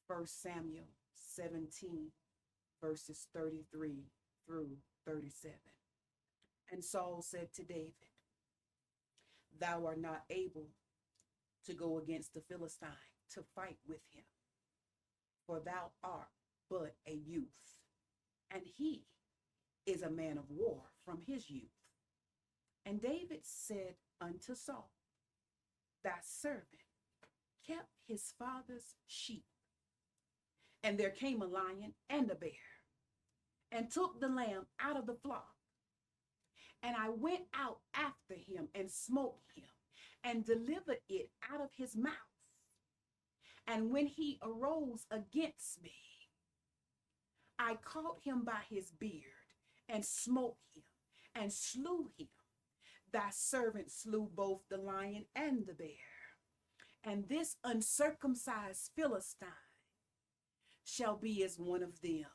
First Samuel 17, verses 33 through 37. And Saul said to David, thou art not able to go against the Philistine to fight with him, for thou art but a youth, and he is a man of war from his youth. And David said unto Saul, thy servant kept his father's sheep. And there came a lion and a bear, and took the lamb out of the flock. And I went out after him and smote him, and delivered it out of his mouth. And when he arose against me, I caught him by his beard, and smote him, and slew him. Thy servant slew both the lion and the bear. And this uncircumcised Philistine shall be as one of them,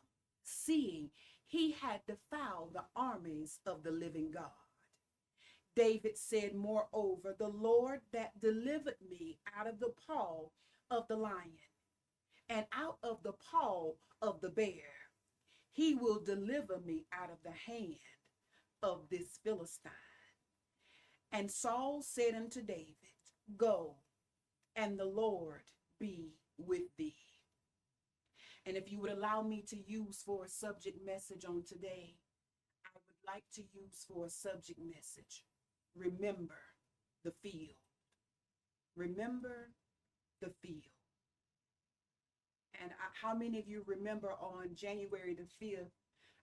seeing he had defiled the armies of the living God. David said, moreover, the Lord that delivered me out of the paw of the lion and out of the paw of the bear, he will deliver me out of the hand of this Philistine. And Saul said unto David, go, and the Lord be with thee. And if you would allow me to use for a subject message on today, I would like to use for a subject message, remember the field. Remember the field. And how many of you remember on January the 5th,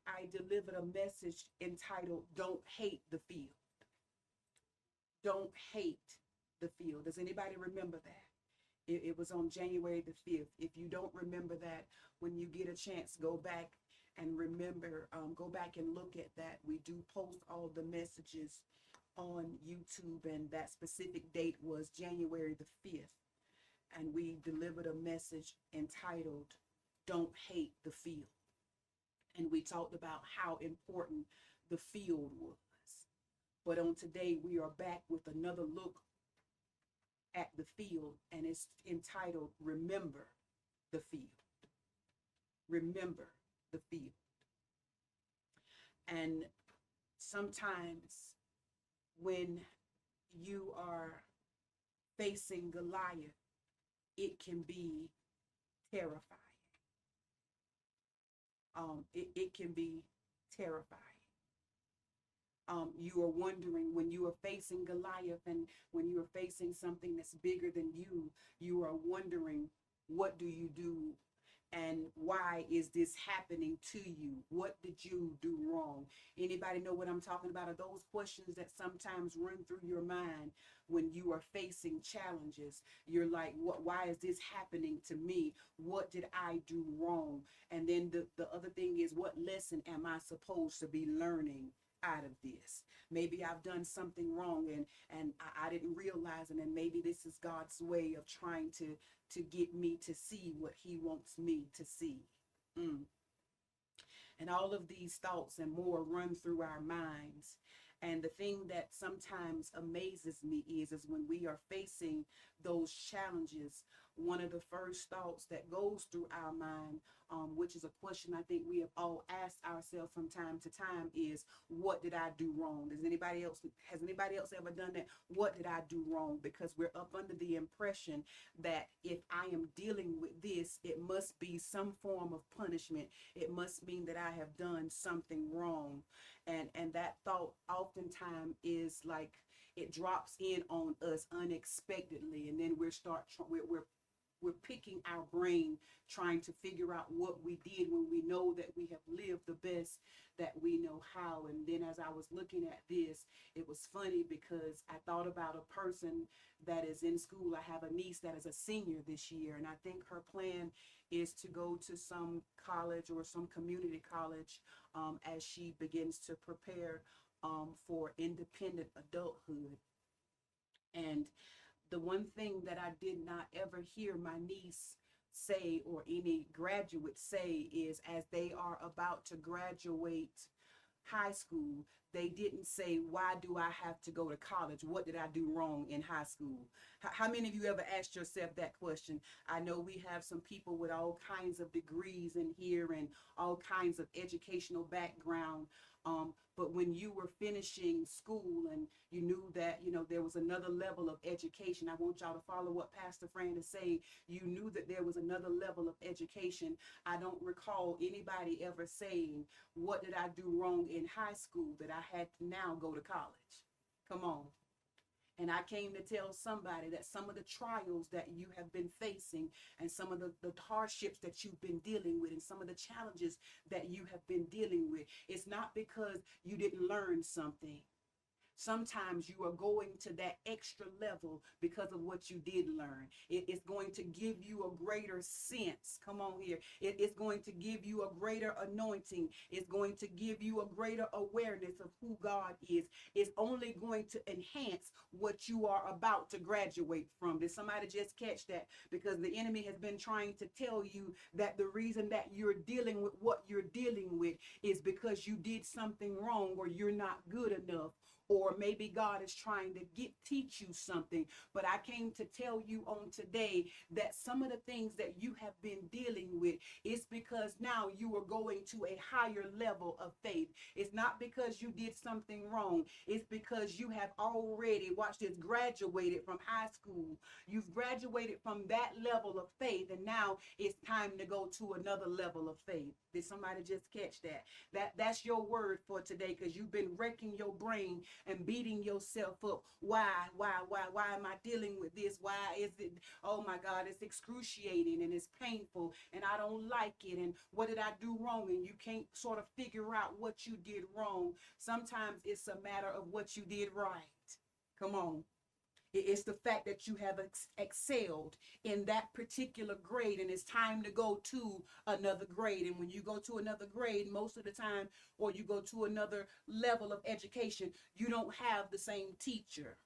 I delivered a message entitled, Don't Hate the Field. Don't hate the field. Does anybody remember that? It was on January the 5th. If you don't remember that, when you get a chance, go back and remember, go back and look at that. We do post all the messages on YouTube, and that specific date was January the 5th. And we delivered a message entitled, Don't Hate the Field. And we talked about how important the field was. But on today, we are back with another look at the field, and it's entitled, Remember the Field. Remember the field. And sometimes when you are facing Goliath, it can be terrifying. It can be terrifying. You are wondering, when you are facing Goliath and when you are facing something that's bigger than you are wondering, what do you do? And why is this happening to you? What did you do wrong? Anybody know what I'm talking about? Are those questions that sometimes run through your mind when you are facing challenges? You're like, why is this happening to me? What did I do wrong? And then the other thing is, what lesson am I supposed to be learning out of this? Maybe I've done something wrong and I didn't realize it, and maybe this is God's way of trying to get me to see what he wants me to see. And all of these thoughts and more run through our minds. And the thing that sometimes amazes me is when we are facing those challenges, one of the first thoughts that goes through our mind, which is a question I think we have all asked ourselves from time to time, is, what did I do wrong? Has anybody else ever done that? What did I do wrong? Because we're up under the impression that if I am dealing with this, it must be some form of punishment. It must mean that I have done something wrong. And that thought oftentimes is like, it drops in on us unexpectedly, and then we're picking our brain, trying to figure out what we did when we know that we have lived the best that we know how. And then as I was looking at this, it was funny because I thought about a person that is in school. I have a niece that is a senior this year, and I think her plan is to go to some college or some community college as she begins to prepare for independent adulthood. And the one thing that I did not ever hear my niece say, or any graduate say, is as they are about to graduate high school, They didn't say, why do I have to go to college? What did I do wrong in high school? How many of you ever asked yourself that question? I know we have some people with all kinds of degrees in here and all kinds of educational background. But when you were finishing school and you knew that, there was another level of education, I want y'all to follow what Pastor Fran is saying. You knew that there was another level of education. I don't recall anybody ever saying, what did I do wrong in high school that I had to now go to college? Come on. And I came to tell somebody that some of the trials that you have been facing and some of the hardships that you've been dealing with and some of the challenges that you have been dealing with, it's not because you didn't learn something. Sometimes you are going to that extra level because of what you did learn. It's going to give you a greater sense. Come on here. It's going to give you a greater anointing. It's going to give you a greater awareness of who God is. It's only going to enhance what you are about to graduate from. Did somebody just catch that? Because the enemy has been trying to tell you that the reason that you're dealing with what you're dealing with is because you did something wrong or you're not good enough. Or maybe God is trying to teach you something. But I came to tell you on today that some of the things that you have been dealing with is because now you are going to a higher level of faith. It's not because you did something wrong. It's because you have already, watch this, graduated from high school. You've graduated from that level of faith, and now it's time to go to another level of faith. Did somebody just catch that? That's your word for today, because you've been wrecking your brain and beating yourself up. Why am I dealing with this? Why is it, oh my God, it's excruciating and it's painful and I don't like it, and what did I do wrong? And you can't sort of figure out what you did wrong. Sometimes it's a matter of what you did right. Come on. It's the fact that you have excelled in that particular grade, and it's time to go to another grade. And when you go to another grade, most of the time, or you go to another level of education, you don't have the same teacher.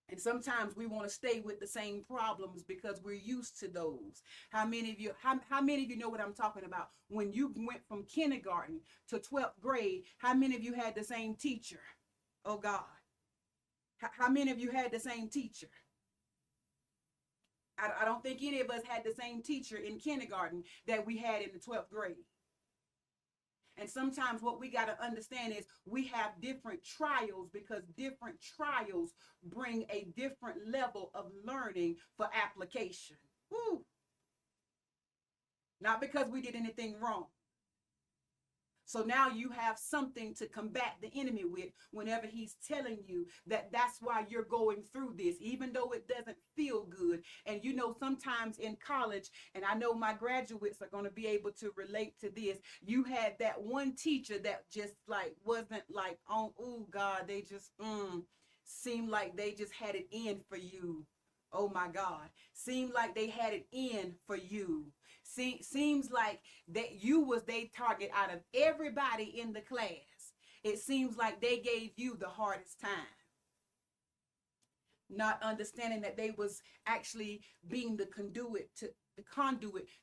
And sometimes we want to stay with the same problems because we're used to those. How many of you know what I'm talking about? When you went from kindergarten to 12th grade, how many of you had the same teacher? Oh God. How many of you had the same teacher? I don't think any of us had the same teacher in kindergarten that we had in the 12th grade. And sometimes what we got to understand is we have different trials because different trials bring a different level of learning for application. Woo. Not because we did anything wrong. So now you have something to combat the enemy with whenever he's telling you that that's why you're going through this, even though it doesn't feel good. And sometimes in college, and I know my graduates are going to be able to relate to this, you had that one teacher that just wasn't oh God, they just seemed like they just had it in for you. Oh my God. Seemed like they had it in for you. Seems like that you was their target out of everybody in the class. It seems like they gave you the hardest time. Not understanding that they was actually being the conduit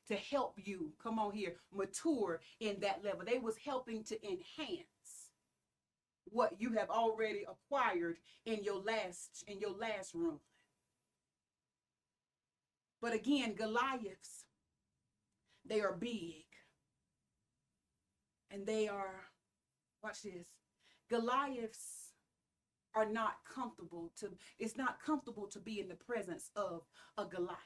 to help you, come on here, mature in that level. They was helping to enhance what you have already acquired in your last run. But again, Goliaths, they are big. And they are, watch this, Goliaths are not comfortable it's not comfortable to be in the presence of a Goliath.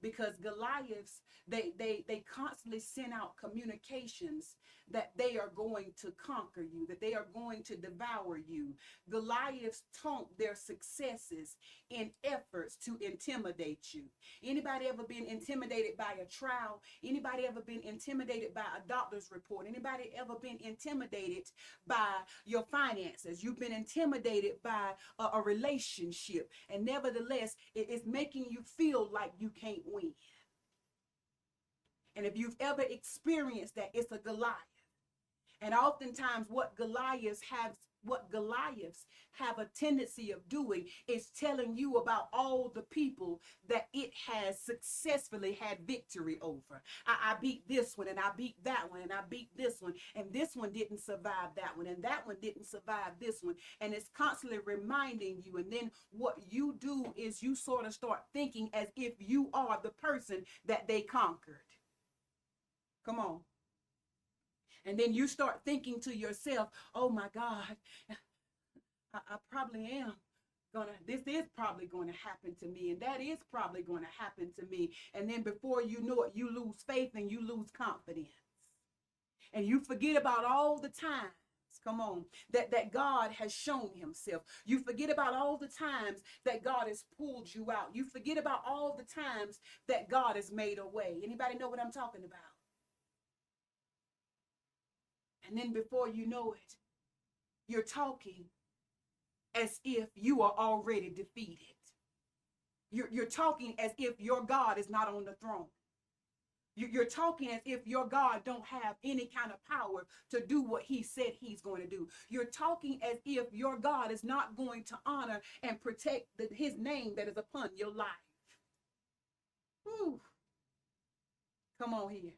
Because Goliaths, they constantly send out communications that they are going to conquer you, that they are going to devour you. Goliaths taunt their successes in efforts to intimidate you. Anybody ever been intimidated by a trial? Anybody ever been intimidated by a doctor's report? Anybody ever been intimidated by your finances? You've been intimidated by a relationship, and nevertheless, it's making you feel like you can't win. And if you've ever experienced that, it's a Goliath. And oftentimes what Goliaths have what Goliaths have a tendency of doing is telling you about all the people that it has successfully had victory over. I beat this one, and I beat that one, and I beat this one, and this one didn't survive that one, and that one didn't survive this one. And it's constantly reminding you. And then what you do is you sort of start thinking as if you are the person that they conquered. Come on. And then you start thinking to yourself, oh my God, I probably am this is probably going to happen to me, and that is probably going to happen to me. And then before you know it, you lose faith and you lose confidence. And you forget about all the times, come on, that God has shown himself. You forget about all the times that God has pulled you out. You forget about all the times that God has made a way. Anybody know what I'm talking about? And then before you know it, you're talking as if you are already defeated. You're talking as if your God is not on the throne. You're talking as if your God don't have any kind of power to do what he said he's going to do. You're talking as if your God is not going to honor and protect his name that is upon your life. Whew. Come on here.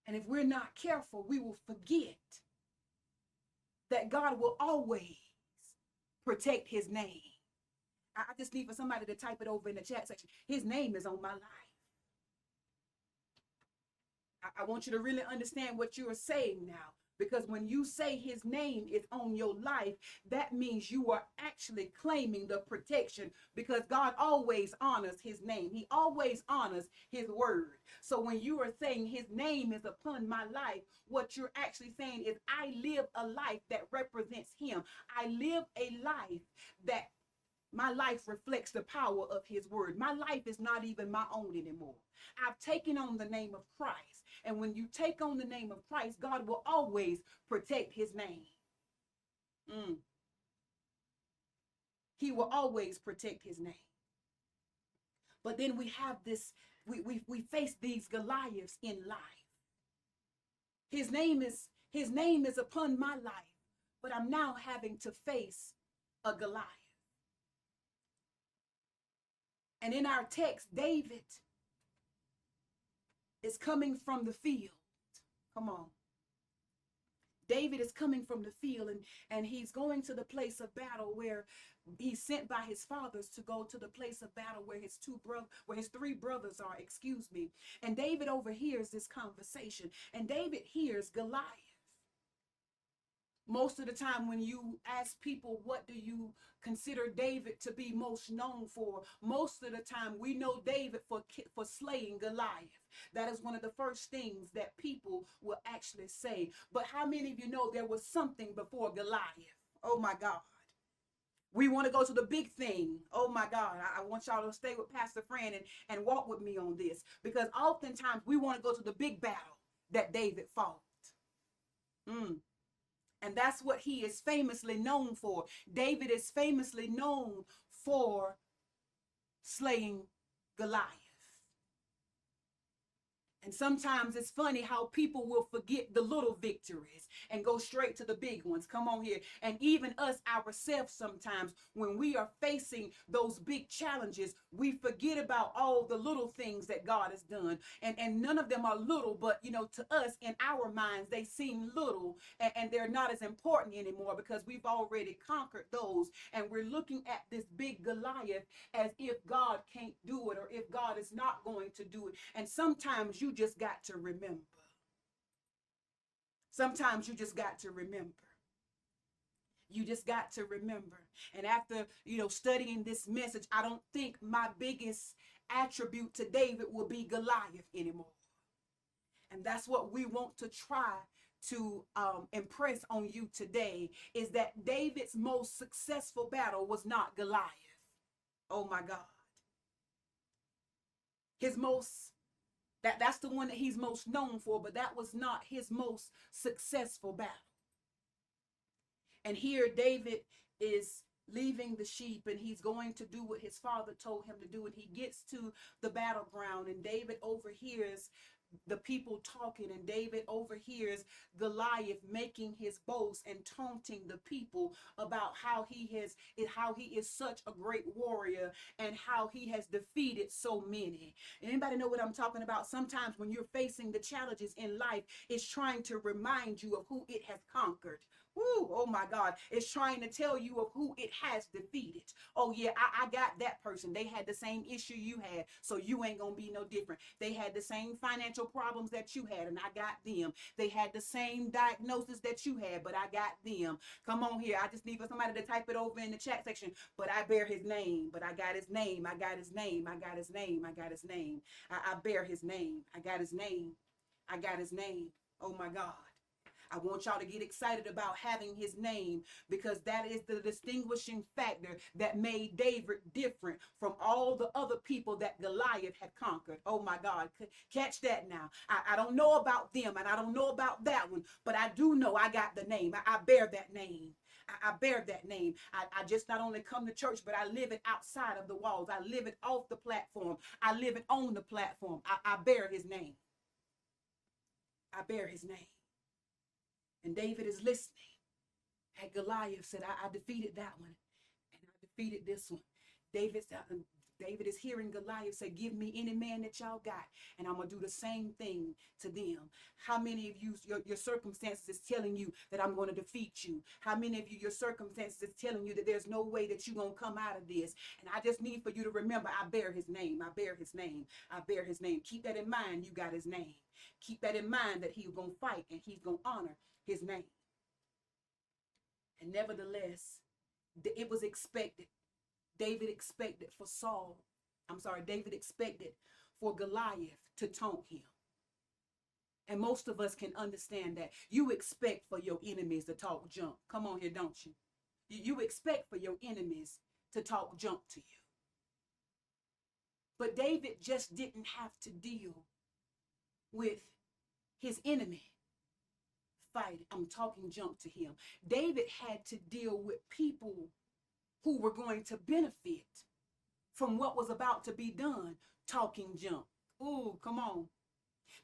And if we're not careful, we will forget that God will always protect his name. I just need for somebody to type it over in the chat section. His name is on my life. I want you to really understand what you are saying now. Because when you say his name is on your life, that means you are actually claiming the protection, because God always honors his name. He always honors his word. So when you are saying his name is upon my life, what you're actually saying is I live a life that represents him. I live a life that my life reflects the power of his word. My life is not even my own anymore. I've taken on the name of Christ. And when you take on the name of Christ, God will always protect his name. He will always protect his name. But then we have this, we face these Goliaths in life. His name is upon my life, but I'm now having to face a Goliath. And in our text, David is coming from the field. Come on. David is coming from the field, and he's going to the place of battle where he's sent by his fathers to go to the place of battle where his three brothers are, And David overhears this conversation, and David hears Goliath. Most of the time when you ask people, what do you consider David to be most known for? Most of the time we know David for slaying Goliath. That is one of the first things that people will actually say. But how many of you know there was something before Goliath? Oh my God. We want to go to the big thing. Oh my God. I want y'all to stay with Pastor Fran and walk with me on this. Because oftentimes we want to go to the big battle that David fought. And that's what he is famously known for. David is famously known for slaying Goliath. And sometimes it's funny how people will forget the little victories and go straight to the big ones. Come on here. And even us ourselves sometimes, when we are facing those big challenges, we forget about all the little things that God has done. And none of them are little, but to us, in our minds, they seem little, and they're not as important anymore because we've already conquered those. And we're looking at this big Goliath as if God can't do it, or if God is not going to do it. And sometimes you just got to remember. Sometimes you just got to remember. You just got to remember. And after, studying this message, I don't think my biggest attribute to David will be Goliath anymore. And that's what we want to try to impress on you today, is that David's most successful battle was not Goliath. Oh my God. That's the one that he's most known for, but that was not his most successful battle. And here David is leaving the sheep, and he's going to do what his father told him to do. And he gets to the battleground, and David overhears the people talking, and David overhears Goliath making his boast and taunting the people about how he is such a great warrior and how he has defeated so many. Anybody know what I'm talking about? Sometimes when you're facing the challenges in life, it's trying to remind you of who it has conquered. Woo, oh my God. It's trying to tell you of who it has defeated. Oh yeah, I got that person. They had the same issue you had, so you ain't gonna be no different. They had the same financial problems that you had, and I got them. They had the same diagnosis that you had, but I got them. Come on here. I just need for somebody to type it over in the chat section. But I bear his name. But I got his name. I got his name. I got his name. I got his name. I bear his name. I got his name. I got his name. Oh my God. I want y'all to get excited about having his name, because that is the distinguishing factor that made David different from all the other people that Goliath had conquered. Oh my God. Catch that now. I don't know about them and I don't know about that one, but I do know I got the name. I bear that name. I bear that name. I just not only come to church, but I live it outside of the walls. I live it off the platform. I live it on the platform. I bear his name. I bear his name. And David is listening. And Goliath said, I defeated that one. And I defeated this one. David is hearing Goliath say, give me any man that y'all got, and I'm going to do the same thing to them. How many of you, your circumstances is telling you that I'm going to defeat you? How many of you, your circumstances is telling you that there's no way that you're going to come out of this? And I just need for you to remember, I bear his name. I bear his name. I bear his name. Keep that in mind. You got his name. Keep that in mind, that he's going to fight and he's going to honor his name. And nevertheless, it was expected. David expected for Goliath to taunt him. And most of us can understand that. You expect for your enemies to talk junk. Come on here, don't you? You expect for your enemies to talk junk to you. But David just didn't have to deal with his enemy fighting. I'm talking junk to him. David had to deal with people who were going to benefit from what was about to be done, talking junk. Ooh, come on.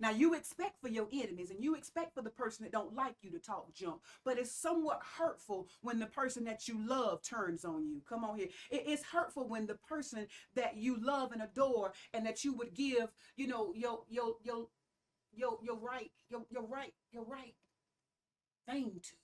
Now, you expect for your enemies and you expect for the person that don't like you to talk junk, but it's somewhat hurtful when the person that you love turns on you. Come on here. It's hurtful when the person that you love and adore and that you would give, your right thing to.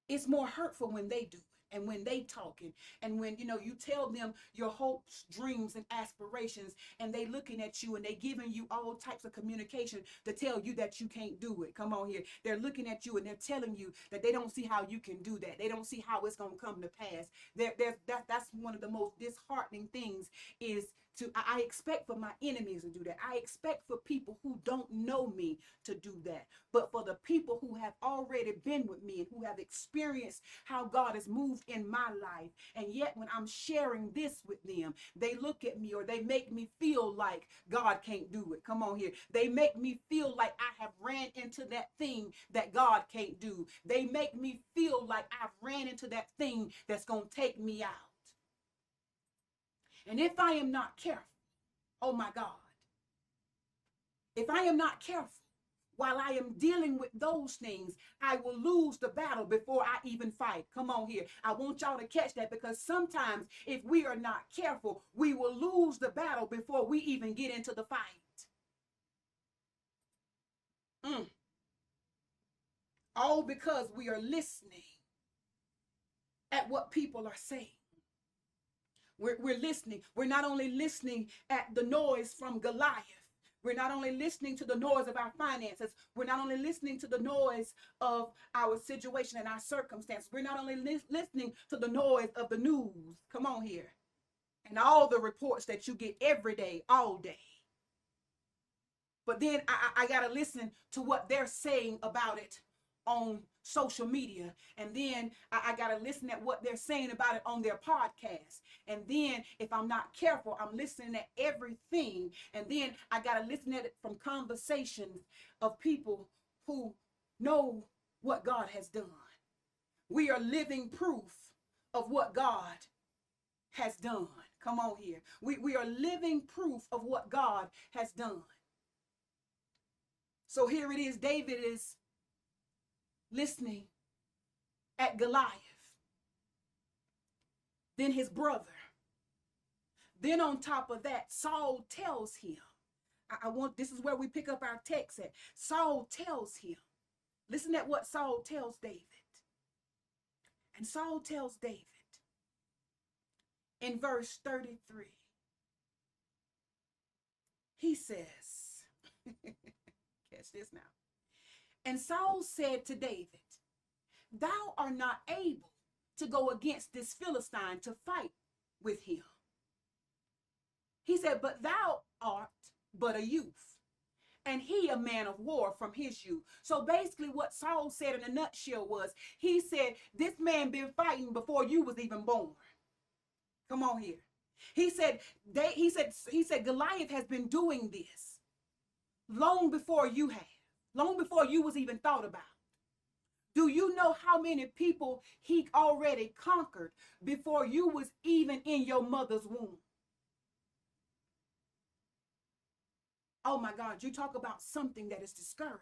It's more hurtful when they do it and when they talking and when, you tell them your hopes, dreams, and aspirations, and they looking at you and they giving you all types of communication to tell you that you can't do it. Come on here. They're looking at you and they're telling you that they don't see how you can do that. They don't see how it's going to come to pass. That's one of the most disheartening things is I expect for my enemies to do that. I expect for people who don't know me to do that. But for the people who have already been with me and who have experienced how God has moved in my life, and yet when I'm sharing this with them, they look at me or they make me feel like God can't do it. Come on here. They make me feel like I have ran into that thing that God can't do. They make me feel like I've ran into that thing that's going to take me out. And if I am not careful, oh my God, if I am not careful, while I am dealing with those things, I will lose the battle before I even fight. Come on here. I want y'all to catch that, because sometimes if we are not careful, we will lose the battle before we even get into the fight. All because we are listening at what people are saying. We're listening. We're not only listening at the noise from Goliath. We're not only listening to the noise of our finances. We're not only listening to the noise of our situation and our circumstances. We're not only listening to the noise of the news. Come on here. And all the reports that you get every day, all day. But then I got to listen to what they're saying about it on social media. And then I got to listen at what they're saying about it on their podcast. And then if I'm not careful, I'm listening at everything. And then I got to listen at it from conversations of people who know what God has done. We are living proof of what God has done. Come on here. We are living proof of what God has done. So here it is. David is listening at Goliath. Then his brother. Then on top of that, Saul tells him. This is where we pick up our text at. Saul tells him. Listen at what Saul tells David. And Saul tells David in verse 33. He says, catch this now. And Saul said to David, thou art not able to go against this Philistine to fight with him. He said, but thou art but a youth, and he a man of war from his youth. So basically what Saul said in a nutshell was, he said, this man been fighting before you was even born. Come on here. He said, Goliath has been doing this long before you have, long before you was even thought about. Do you know how many people he already conquered before you was even in your mother's womb? Oh my God, you talk about something that is discouraging.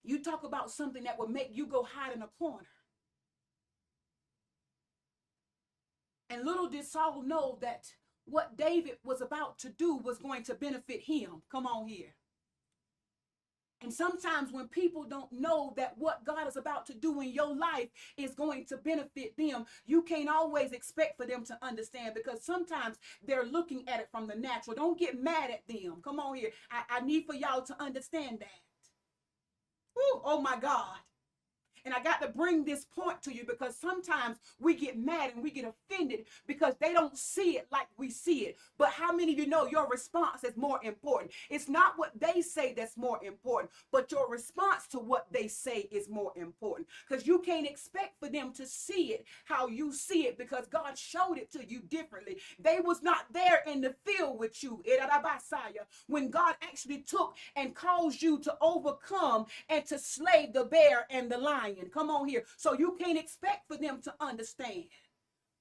You talk about something that will make you go hide in a corner. And little did Saul know that what David was about to do was going to benefit him. Come on here. And sometimes when people don't know that what God is about to do in your life is going to benefit them, you can't always expect for them to understand, because sometimes they're looking at it from the natural. Don't get mad at them. Come on here. I need for y'all to understand that. Woo, oh my God. And I got to bring this point to you because sometimes we get mad and we get offended because they don't see it like we see it. But how many of you know your response is more important? It's not what they say that's more important, but your response to what they say is more important, because you can't expect for them to see it how you see it, because God showed it to you differently. They was not there in the field with you when God actually took and caused you to overcome and to slay the bear and the lion. Come on here. So you can't expect for them to understand.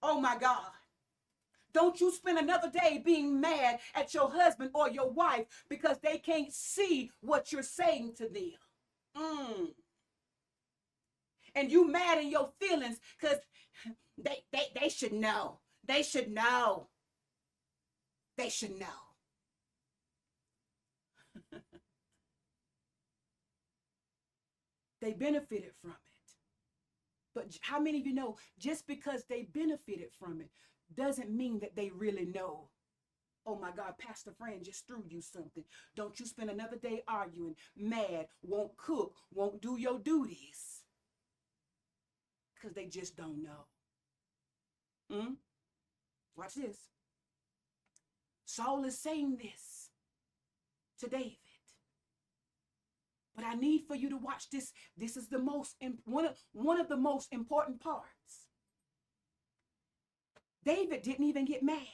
Oh my God. Don't you spend another day being mad at your husband or your wife because they can't see what you're saying to them. And you mad in your feelings because they should know. They should know. They should know. They benefited from it. But how many of you know just because they benefited from it doesn't mean that they really know? Oh my God, Pastor Fran just threw you something. Don't you spend another day arguing, mad, won't cook, won't do your duties, because they just don't know. Watch this. Saul is saying this to David. But I need for you to watch this. This is the one of the most important parts. David didn't even get mad.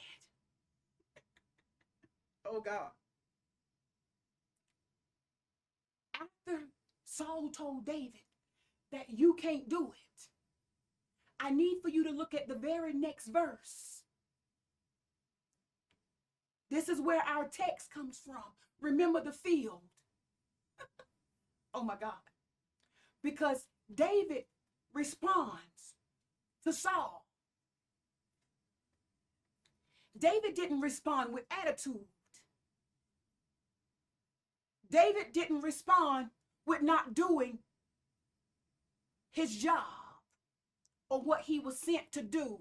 Oh God. After Saul told David that you can't do it, I need for you to look at the very next verse. This is where our text comes from. Remember the field. Oh my God. Because David responds to Saul. David didn't respond with attitude. David didn't respond with not doing his job or what he was sent to do.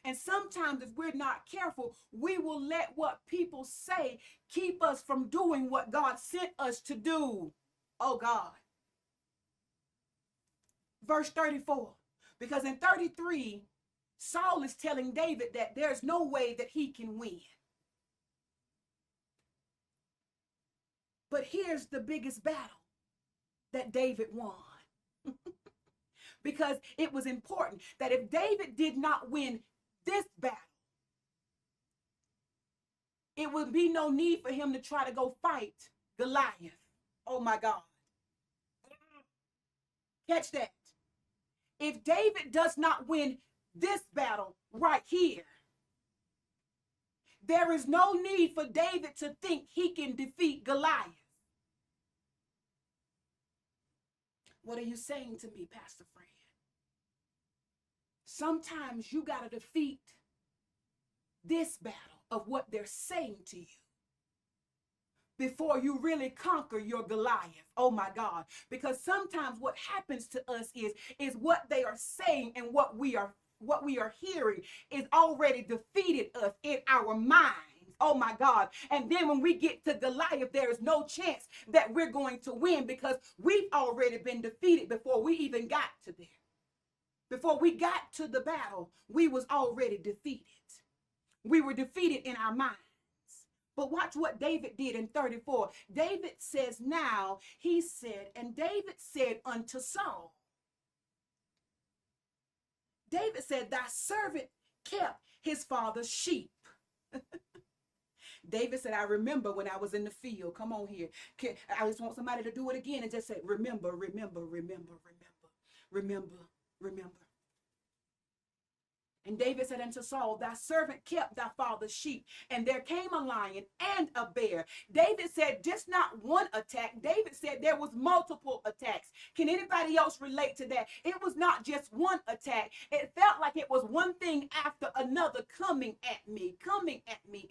And sometimes if we're not careful, we will let what people say keep us from doing what God sent us to do. Oh God. Verse 34. Because in 33, Saul is telling David that there's no way that he can win. But here's the biggest battle that David won. Because it was important that if David did not win this battle, it would be no need for him to try to go fight Goliath. Oh my God. Catch that. If David does not win this battle right here, there is no need for David to think he can defeat Goliath. What are you saying to me, Pastor Fran? Sometimes you got to defeat this battle of what they're saying to you before you really conquer your Goliath. Oh my God. Because sometimes what happens to us is what they are saying and what we are hearing is already defeated us in our minds. Oh my God. And then when we get to Goliath, there is no chance that we're going to win because we've already been defeated before we even got to there. Before we got to the battle, we was already defeated. We were defeated in our minds. But watch what David did in 34. David says now, he said, and David said unto Saul, David said, thy servant kept his father's sheep. David said, I remember when I was in the field. Come on here. I just want somebody to do it again and just say, remember, remember, remember, remember, remember, remember. And David said unto Saul, thy servant kept thy father's sheep, and there came a lion and a bear. David said just not one attack. David said there was multiple attacks. Can anybody else relate to that? It was not just one attack. It felt like it was one thing after another coming at me,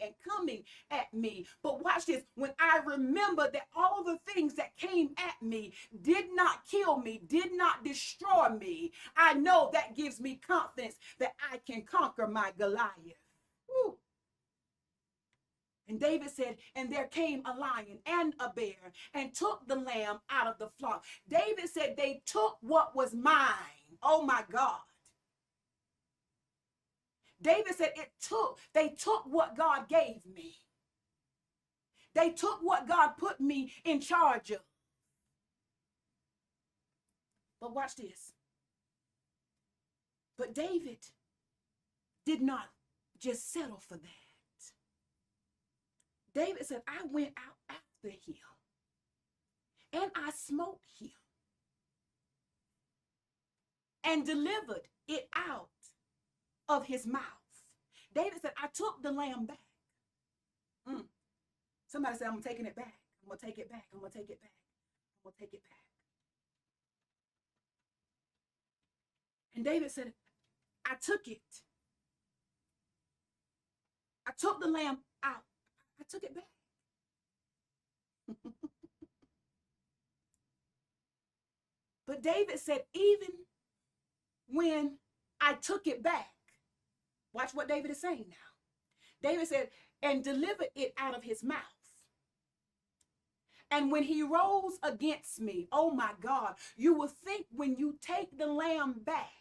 and coming at me. But watch this. When I remember that all the things that came at me did not kill me, did not destroy me, I know that gives me confidence that I can conquer my Goliath. Woo. And David said, and there came a lion and a bear and took the lamb out of the flock. David said they took what was mine. Oh my God. David said they took what God gave me. They took what God put me in charge of. But watch this. But David did not just settle for that. David said, I went out after him and I smote him and delivered it out of his mouth. David said, I took the lamb back. Somebody said, I'm taking it back. I'm going to take it back. I'm going to take it back. I'm going to take it back. And David said, I took it. I took the lamb out. I took it back. But David said, even when I took it back, watch what David is saying now. David said, and delivered it out of his mouth. And when he rose against me, oh my God, you will think when you take the lamb back,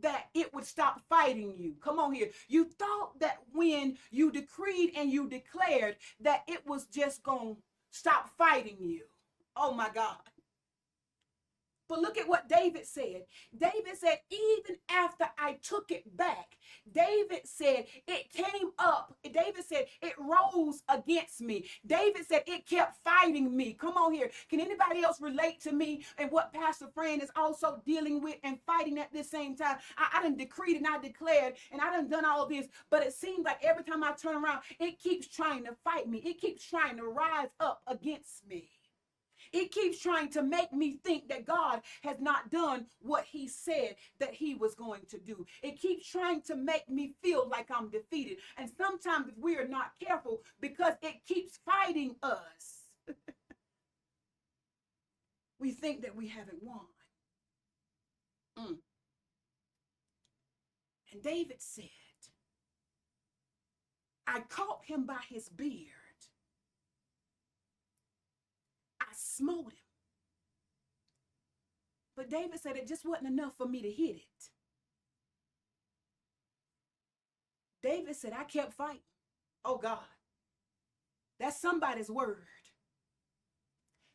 that it would stop fighting you. Come on here. You thought that when you decreed and you declared that it was just going to stop fighting you. Oh my God. But look at what David said. David said, even after I took it back, David said it came up. David said it rose against me. David said it kept fighting me. Come on here. Can anybody else relate to me and what Pastor Fran is also dealing with and fighting at the same time? I done decreed and I declared and I done all this, but it seems like every time I turn around, it keeps trying to fight me. It keeps trying to rise up against me. It keeps trying to make me think that God has not done what he said that he was going to do. It keeps trying to make me feel like I'm defeated. And sometimes if we are not careful, because it keeps fighting us, we think that we haven't won. And David said, I caught him by his beard. Smote him. But David said it just wasn't enough for me to hit it. David said, I kept fighting. Oh God, that's somebody's word.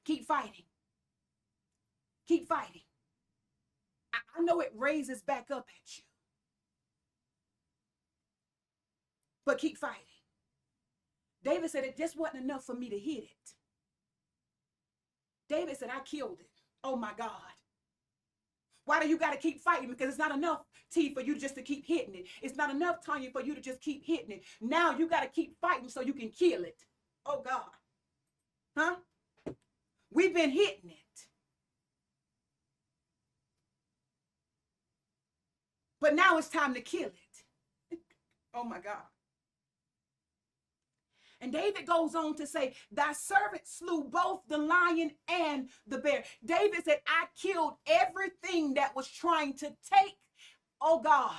Keep fighting. Keep fighting. I know it raises back up at you, but keep fighting. David said it just wasn't enough for me to hit it. David said, I killed it. Oh my God. Why do you got to keep fighting? Because it's not enough, T, for you just to keep hitting it. It's not enough, Tanya, for you to just keep hitting it. Now you got to keep fighting so you can kill it. Oh, God. Huh? We've been hitting it. But now it's time to kill it. Oh, my God. And David goes on to say, thy servant slew both the lion and the bear. David said, I killed everything that was trying to take, oh God,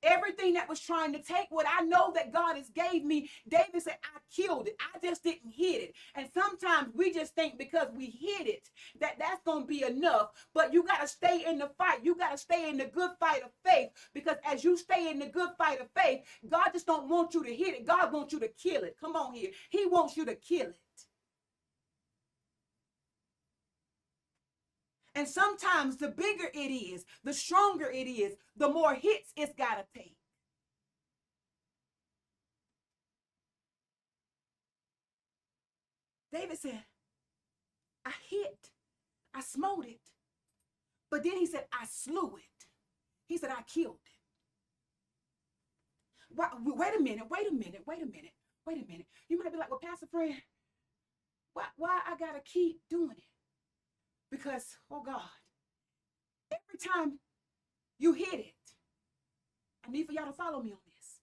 everything that was trying to take what I know that God has gave me. David said, I killed it. I just didn't hit it. And sometimes we just think because we hit it, that that's going to be enough. But you got to stay in the fight. You got to stay in the good fight of faith. Because as you stay in the good fight of faith, God just don't want you to hit it. God wants you to kill it. Come on here. He wants you to kill it. And sometimes the bigger it is, the stronger it is, the more hits it's got to take. David said, I hit, I smote it. But then he said, I slew it. He said, I killed it. Wait a minute. You might be like, well, Pastor Fran, why I got to keep doing it? Because, oh God, every time you hit it, I need for y'all to follow me on this.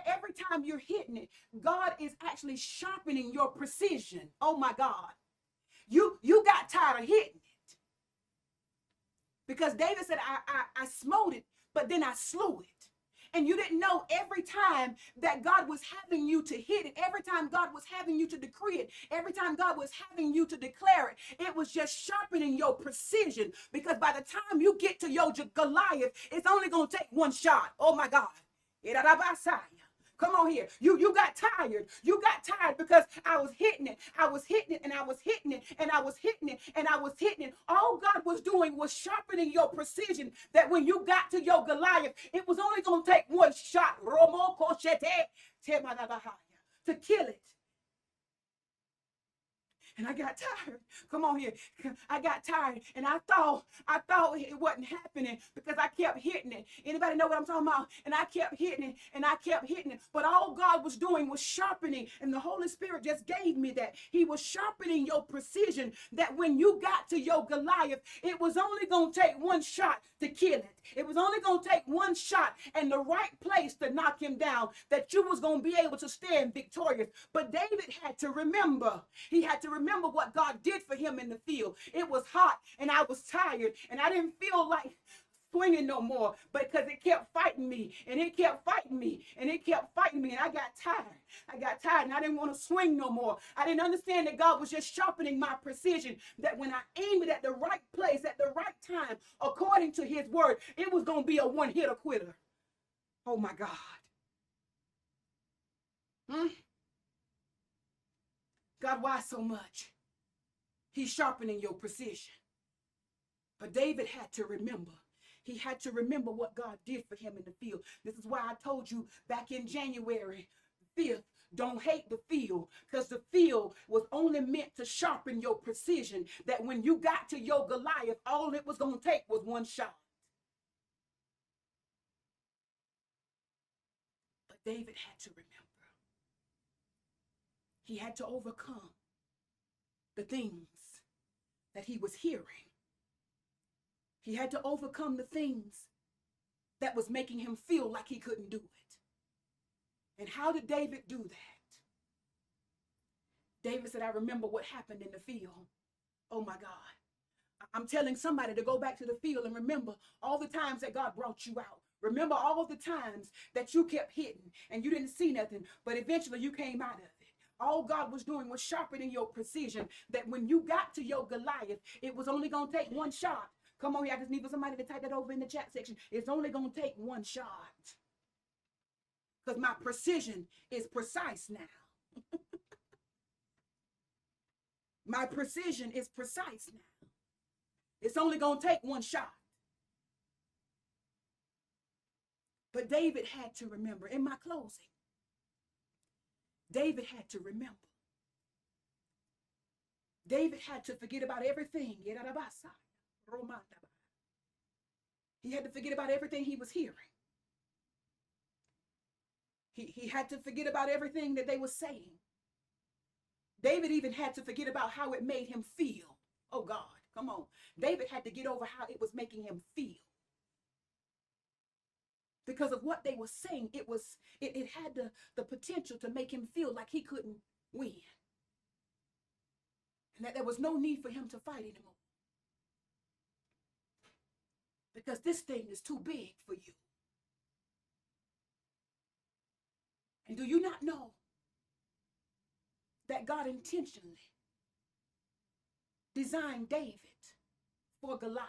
Every time you're hitting it, God is actually sharpening your precision. Oh my God. You got tired of hitting it. Because David said, I smote it, but then I slew it. And you didn't know every time that God was having you to hit it, every time God was having you to decree it, every time God was having you to declare it, it was just sharpening your precision. Because by the time you get to your Goliath, it's only going to take one shot. Oh my God. Come on here. You got tired. You got tired because I was hitting it. I was hitting it and I was hitting it and I was hitting it and I was hitting it. All God was doing was sharpening your precision that when you got to your Goliath, it was only going to take one shot to kill it. And I got tired. Come on here. I got tired. And I thought it wasn't happening because I kept hitting it. Anybody know what I'm talking about? And I kept hitting it and I kept hitting it. But all God was doing was sharpening. And the Holy Spirit just gave me that. He was sharpening your precision that when you got to your Goliath, it was only going to take one shot to kill it. It was only going to take one shot and the right place to knock him down that you was going to be able to stand victorious. But David had to remember. He had to remember what God did for him in the field. It was hot and I was tired and I didn't feel like swinging no more, but because it kept fighting me and it kept fighting me and it kept fighting me and I got tired and I didn't want to swing no more. I didn't understand that God was just sharpening my precision, that when I aimed it at the right place at the right time according to his word, it was going to be a one-hitter quitter. Oh my God. God, why so much? He's sharpening your precision. But David had to remember. He had to remember what God did for him in the field. This is why I told you back in January 5th, don't hate the field, because the field was only meant to sharpen your precision, that when you got to your Goliath, all it was going to take was one shot. But David had to remember. He had to overcome the things that he was hearing. He had to overcome the things that was making him feel like he couldn't do it. And how did David do that? David said, I remember what happened in the field. Oh my God. I'm telling somebody to go back to the field and remember all the times that God brought you out. Remember all of the times that you kept hitting and you didn't see nothing, but eventually you came out of it. All God was doing was sharpening your precision, that when you got to your Goliath, it was only going to take one shot. Come on here, I just need for somebody to type that over in the chat section. It's only going to take one shot. Because my precision is precise now. My precision is precise now. It's only going to take one shot. But David had to remember, in my closing, David had to remember. David had to forget about everything He had to forget about everything he was hearing. He had to forget about everything that they were saying. David even had to forget about how it made him feel. Oh God, come on. David had to get over how it was making him feel. Because of what they were saying, it had the potential to make him feel like he couldn't win. And that there was no need for him to fight anymore. Because this thing is too big for you. And do you not know that God intentionally designed David for Goliath?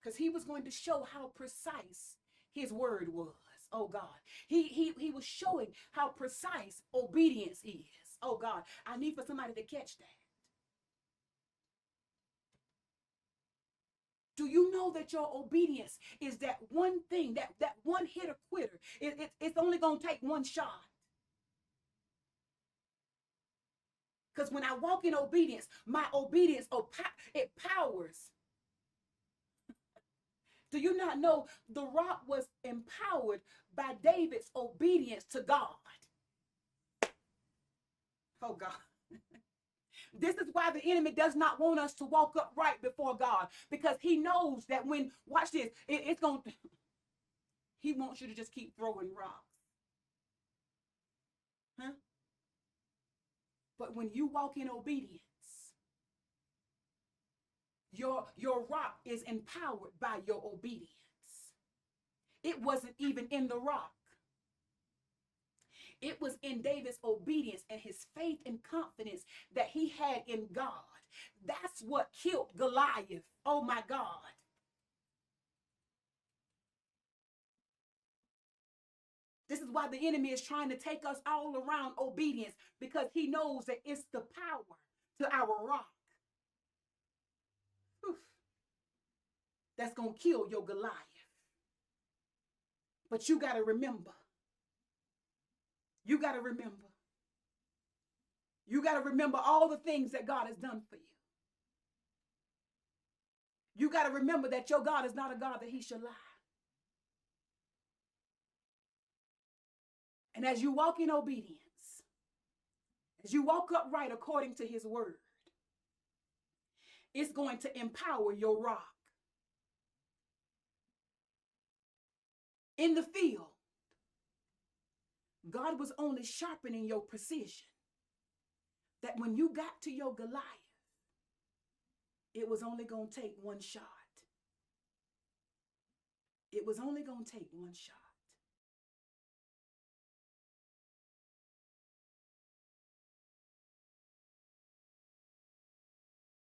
Because he was going to show how precise his word was. Oh God. He was showing how precise obedience is. Oh God. I need for somebody to catch that. Do you know that your obedience is that one thing, that one hitter quitter? It's only going to take one shot. Because when I walk in obedience, my obedience, it powers. Do you not know the rock was empowered by David's obedience to God? Oh God. This is why the enemy does not want us to walk upright before God, because he knows that when, watch this, it's going to, he wants you to just keep throwing rocks. Huh? But when you walk in obedience, your rock is empowered by your obedience. It wasn't even in the rock. It was in David's obedience and his faith and confidence that he had in God. That's what killed Goliath. Oh my God. This is why the enemy is trying to take us all around obedience, because he knows that it's the power to our rock. Whew. That's going to kill your Goliath. But you got to remember. You got to remember. You got to remember all the things that God has done for you. You got to remember that your God is not a God that he should lie. And as you walk in obedience, as you walk upright according to his word, it's going to empower your rock. In the field, God was only sharpening your precision. That when you got to your Goliath, it was only going to take one shot. It was only going to take one shot.